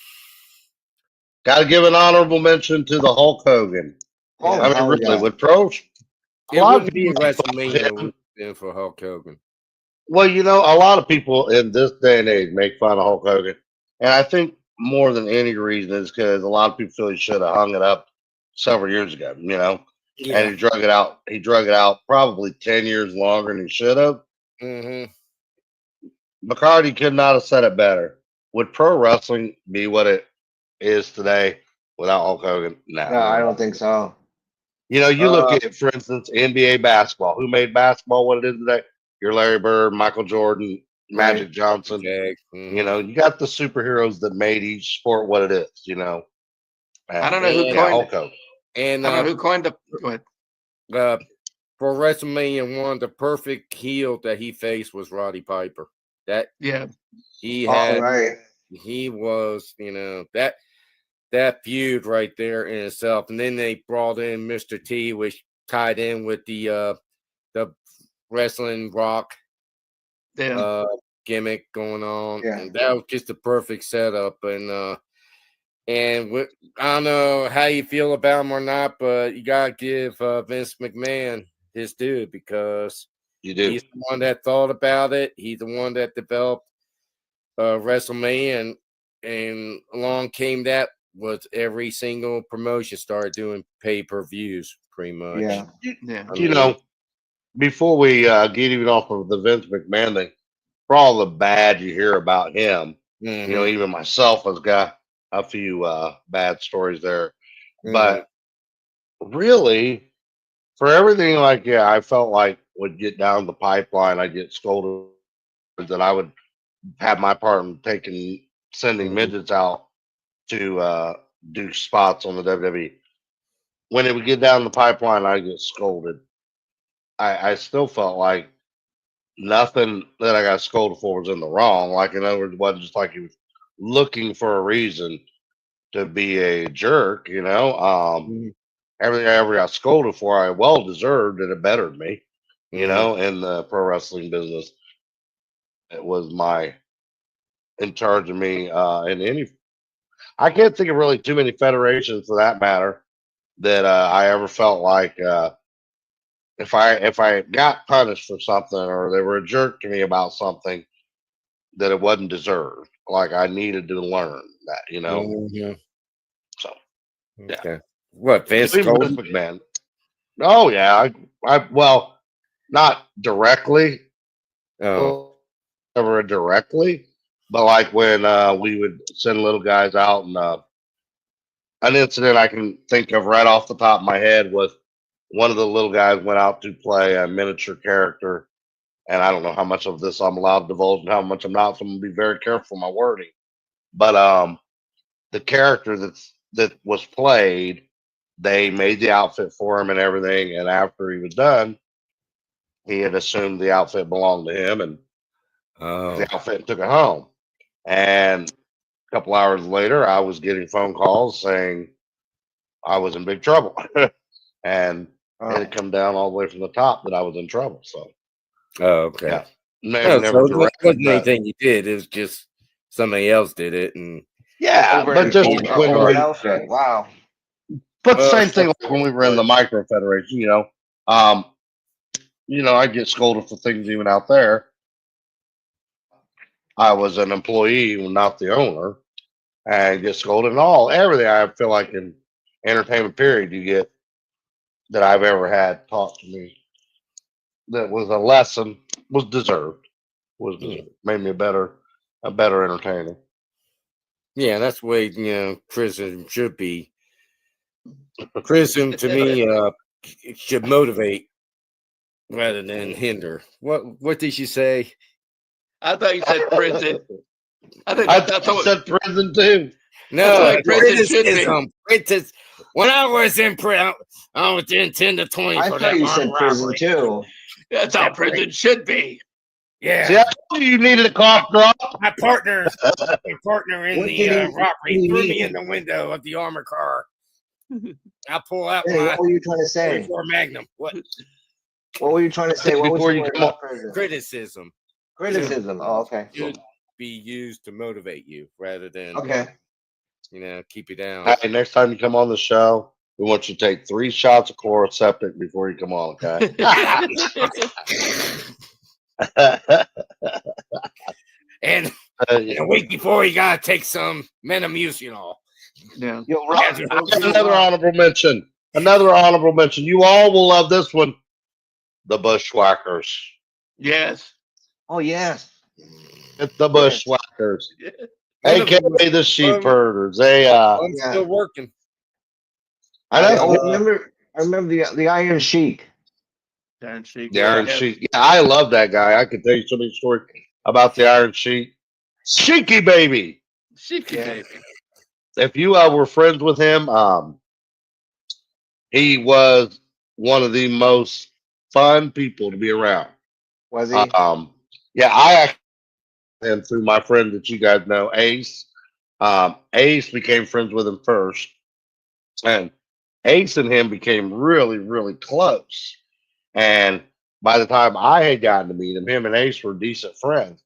to give an honorable mention to the Hulk Hogan. Oh, I mean, hell really, yeah. with pros, a It lot wouldn't of be a people make fun of WrestleMania him. would have been for Hulk Hogan. Well, a lot of people in this day and age make fun of Hulk Hogan, and I think more than any reason is because a lot of people feel he should have hung it up several years ago. And he drug it out. He drug it out probably 10 years longer than he should have. Mm-hmm. Barcardi could not have said it better. Would pro wrestling be what it is today without Hulk Hogan? No, I don't think so. You look at, for instance, NBA basketball. Who made basketball what it is today? Your Larry Bird, Michael Jordan, Magic Right. Johnson. Mm-hmm. You got the superheroes that made each sport what it is. I don't know who yeah, coined Hulk Hogan. And I don't know who coined the. Go ahead. for WrestleMania 1, the perfect heel that he faced was Roddy Piper. Yeah. He All had. right. He was, that feud right there in itself. And then they brought in Mr. T, which tied in with the wrestling rock. Yeah. Gimmick going on, Yeah. and that was just the perfect setup. And I don't know how you feel about him or not, but you gotta give Vince McMahon his due because You do. he's the one that thought about it. He's the one that developed WrestleMania, and along came that was every single promotion started doing pay-per-views pretty much. Yeah. Yeah. I You mean, know, before we get even off of the Vince McMahon thing, for all the bad you hear about him, you know, mhm, even myself has got a few bad stories there. mhm, But really, for everything, like, yeah, I felt like would get down the pipeline, I'd get scolded that I would have my part in sending mhm, midgets out to do spots on the WWE. When it would get down the pipeline, I get scolded. I still felt like nothing that I got scolded for was in the wrong. Like, in other words, it wasn't just like he was looking for a reason to be a jerk, you know. Mhm. Everything I ever got scolded for, I well deserved, and it bettered me, you mhm, know, in the pro wrestling business. It was my in charge of me in any. I can't think of really too many federations for that matter that I ever felt like if I got punished for something or they were a jerk to me about something that it wasn't deserved. Like I needed to learn that, you know. mhm. So yeah, Okay. What Vince even told Vince you? McMahon. Oh yeah, I well, not directly, Oh, ever directly, but like when we would send little guys out, and an incident I can think of right off the top of my head was one of the little guys went out to play a miniature character, and I don't know how much of this I'm allowed to divulge and how much I'm not, so I'm gonna be very careful with my wording. But the character that was played, they made the outfit for him and everything, and after he was done, he had assumed the outfit belonged to him and oh, the outfit and took it home. And a couple hours later, I was getting phone calls saying I was in big trouble. And it Oh. had come down all the way from the top that I was in trouble. So oh, okay. yeah, maybe Oh, never so it directly, wasn't but anything you did. It was just somebody else did it, and yeah, Over but an just when over an we outfit. Wow. but the well, same thing like when we were in the micro federation, um, I get scolded for things even out there. I was an employee, not the owner, and get scolded and everything. I feel like in entertainment period, you get that I've ever had taught to me that was a lesson was deserved. Was mm, deserved. Made me a better entertainer. yeah, that's the way criticism should be. Criticism to me, it should motivate rather than hinder. What did she say? I thought you said prison. I think I that's thought you what said prison too. that's the No, way prison should be. criticism. When I was in prison, I was in 10 to 20 I for thought that you armed said prison robbery. too. That's how prison should be. See, Yeah, I told you needed a cough drop. my partner in What the did robbery he threw me mean? in the window of the armored car. I pull out Hey, my what were you trying to say? 44 Magnum. What What were you trying to say? What was Before the you word come on, about prison? criticism Criticism. Oh, okay. should be used to motivate you rather than Okay. keep you down. hey, next time you come on the show, we want you to take 3 shots of chloroseptic before you come on, okay? And a week before, you gotta take some Metamucil. Yeah. Yo, I Rob, yo, got yo, another Rob. honorable mention. Another honorable mention. You all will love this one. The Bushwhackers. Yes. Oh yes. It's the Yes. Bushwhackers, One of them was aka the Sheep one Herders. They I'm Yeah. still working. I I know remember the Iron Sheik. Darn Sheik. the Iron Yes. Sheik. Yeah, I love that guy. I could tell you so many stories about the Iron Sheik. Sheiky baby. Sheik Yeah. baby. If you were friends with him, he was one of the most fun people to be around. Was he? Yeah, I actually met him through my friend that you guys know, Ace. Ace became friends with him first, and Ace and him became really, really close. And by the time I had gotten to meet him, him and Ace were decent friends.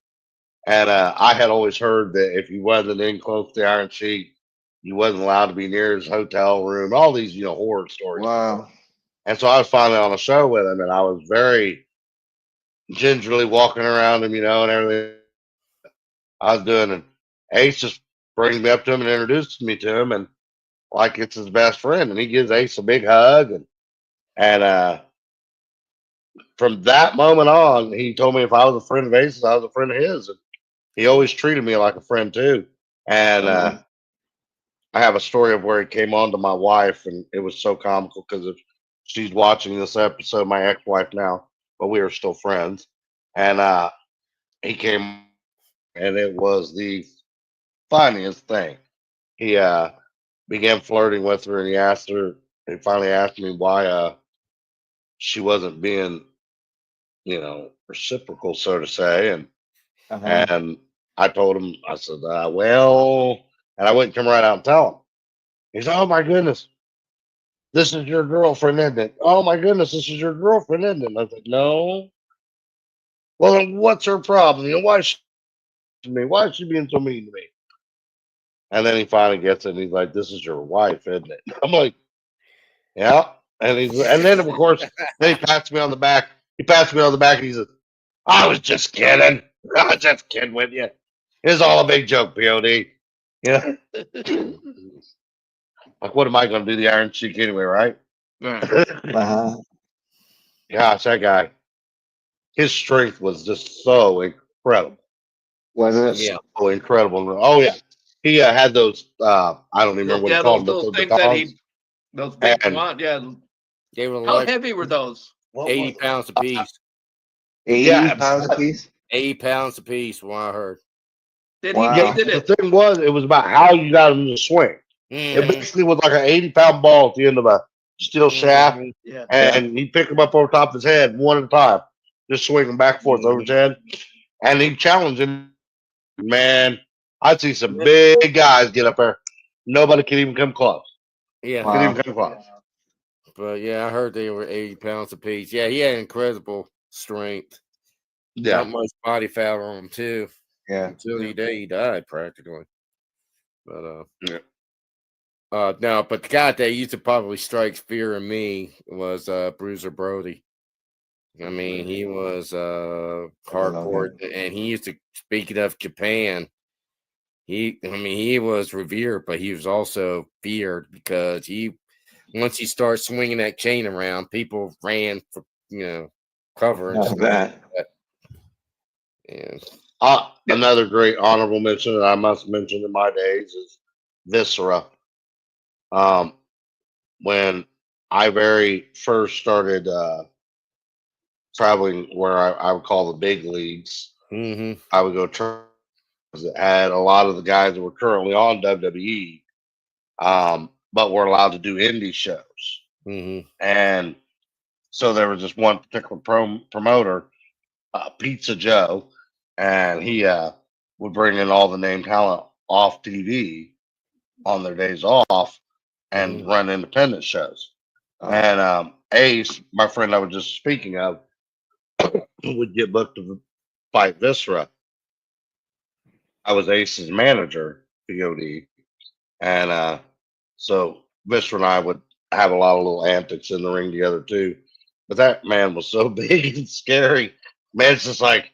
And I had always heard that if you wasn't in close to the Iron Sheik, you wasn't allowed to be near his hotel room. All these, horror stories. Wow. And so I was finally on a show with him, and I was very gingerly walking around him, and everything I was doing. And Ace just brings me up to him and introduces me to him, and like it's his best friend. And he gives Ace a big hug, and from that moment on, he told me if I was a friend of Ace's, I was a friend of his. And he always treated me like a friend too. And I have a story of where he came on to my wife, and it was so comical because if she's watching this episode, my ex-wife now, but we are still friends. And he came, and it was the funniest thing. He began flirting with her, and he finally asked me why she wasn't being, reciprocal, so to say. And I told him, I said, well, and I wouldn't come right out and tell him. He said, oh my goodness, this is your girlfriend, isn't it? Oh my goodness, this is your girlfriend, isn't it? And I said, no. Well, then what's her problem? Why is Why is she being so mean to me? And then he finally gets it, and he's like, this is your wife, isn't it? I'm like, yeah. And then of course, then he pats me on the back. He pats me on the back, and he says, I was just kidding. I was just kidding with you. It's all a big joke, POD. Yeah. Like, what am I going to do? The Iron Sheik anyway, right? Uh-huh. Gosh, that guy, his strength was just so incredible. Was it? Yeah. So incredible. Oh, yeah. He had those, I don't even remember what he called them, those but things the that batons. those big And- one, yeah. They were How like heavy were those? 80 pounds apiece. 80 Yeah, pounds a piece? 80 pounds apiece, from what I heard. Did Wow. he Yeah, did it? the thing was, it was about how you got him to swing. It Mhm. basically was like an 80-pound ball at the end of a steel shaft, Yeah. and he'd pick him up over top of his head one at a time, just swinging back and forth over his head. And he'd challenge him. Man, I'd see some big guys get up there. Nobody could even come close. Yeah. Could even come close. But yeah, I heard they were 80 pounds apiece. Yeah, he had incredible strength. Yeah. Not much body fat on him too. Yeah. Until the day he died, practically. But Yeah. no, but the guy that used to probably strike fear in me was Bruiser Brody. I mean, he was hardcore, and he used to. Speaking of Japan, he was revered, but he was also feared because once he started swinging that chain around, people ran for cover and stuff like that. And another great honorable mention that I must mention in my days is Viscera. When I very first started traveling where I would call the big leagues, I would go that had a lot of the guys that were currently on WWE, but were allowed to do indie shows. And so there was just one particular promoter, Pizza Joe, and he would bring in all the name talent off TV on their days off and run independent shows. And Ace, my friend I was just speaking of, would get booked to fight Viscera. I was Ace's manager, POD, and so Viscera and I would have a lot of little antics in the ring together too. But that man was so big and scary. Man, it's just like,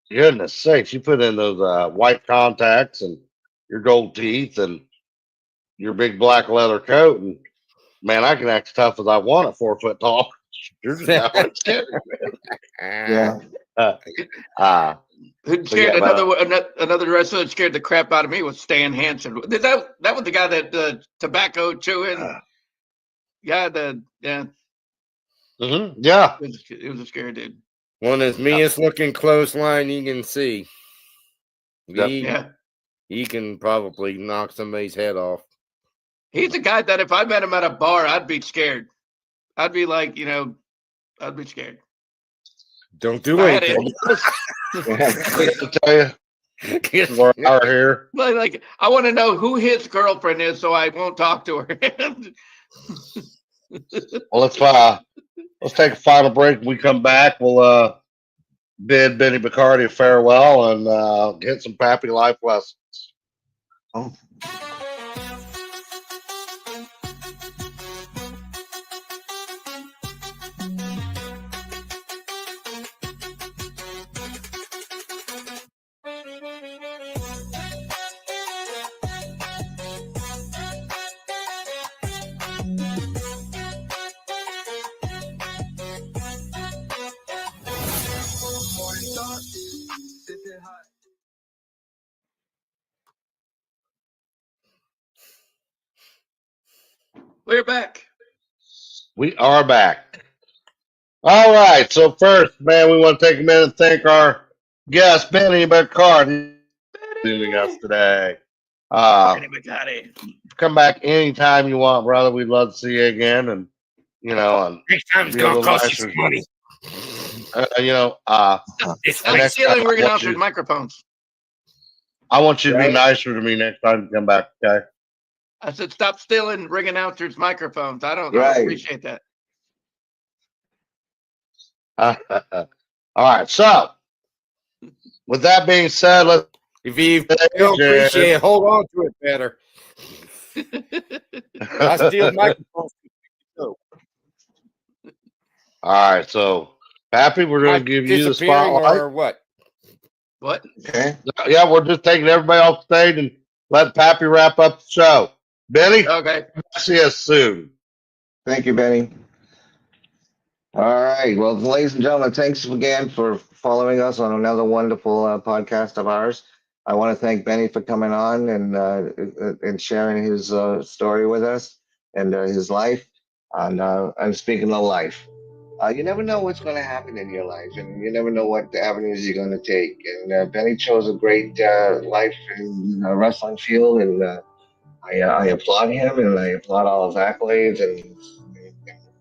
goodness sakes, you put in those white contacts and your gold teeth and your big black leather coat, and man, I can act tough as I want at 4 foot tall. You're just that much scary, man. Yeah. Who scared another wrestler that scared the crap out of me was Stan Hansen. That was the guy that tobacco chewing. Yeah, Yeah. It was a scary dude. One of the meanest looking clothesline you can see. He can probably knock somebody's head off. He's the guy that if I met him at a bar, I'd be scared. I'd be like, I'd be scared. Don't do anything. To tell you, we're out here. Like, I want to know who his girlfriend is, so I won't talk to her. Well, let's take a final break. When we come back, we'll bid Benny Barcardi farewell and get some Pappy life lessons. Oh. We're back. We are back. All right. So first, man, we want to take a minute and thank our guest, Benny Barcardi, joining us today. Kenny Beckner. Come back anytime you want, brother. We'd love to see you again, and and Next time it's be a gonna little cost you some nicer. money. Next Stop time stealing I ring want announcers' you, microphones. I want you to be Right. nicer to me next time you come back. Okay. I said, stop stealing ring announcers' microphones. I don't Right. appreciate that. All right. So, with that being said, let's. If you don't appreciate it, hold on to it better. I steal microphones. All right. So, Pappy, we're going to give you the Disappearing spotlight. or what? What? Okay. Yeah, we're just taking everybody off stage and let Pappy wrap up the show. Benny, Okay. see us soon. Thank you, Benny. All right. Well, ladies and gentlemen, thanks again for following us on another wonderful podcast of ours. I want to thank Benny for coming on and sharing his story with us and his life. And I'm speaking of life. You never know what's going to happen in your life, and you never know what avenues you're going to take. And Benny chose a great life in the wrestling field, and I applaud him, and I applaud all his accolades and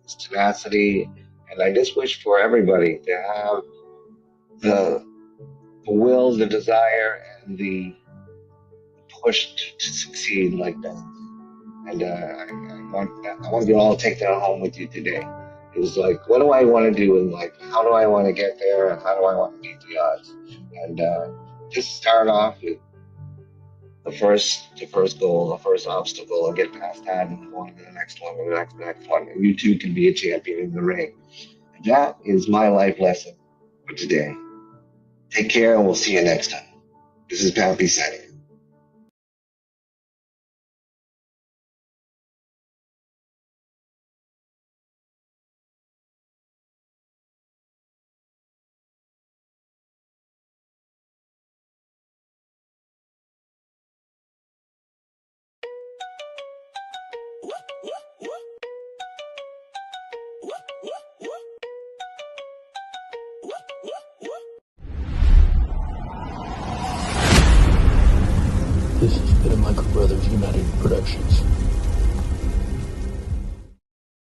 his tenacity. And I just wish for everybody to have the will, the desire, and the push to succeed like that. And I want you all to take that home with you today. It was like, what do I want to do in life? How do I want to get there? And how do I want to beat the odds? And just start off with the first goal, the first obstacle, and get past that and go on to the next one, and the next one. And you too can be a champion in the ring. And that is my life lesson for today. Take care, and we'll see you next time. This is Pappy signing. This has been a Michael Brothers United Productions.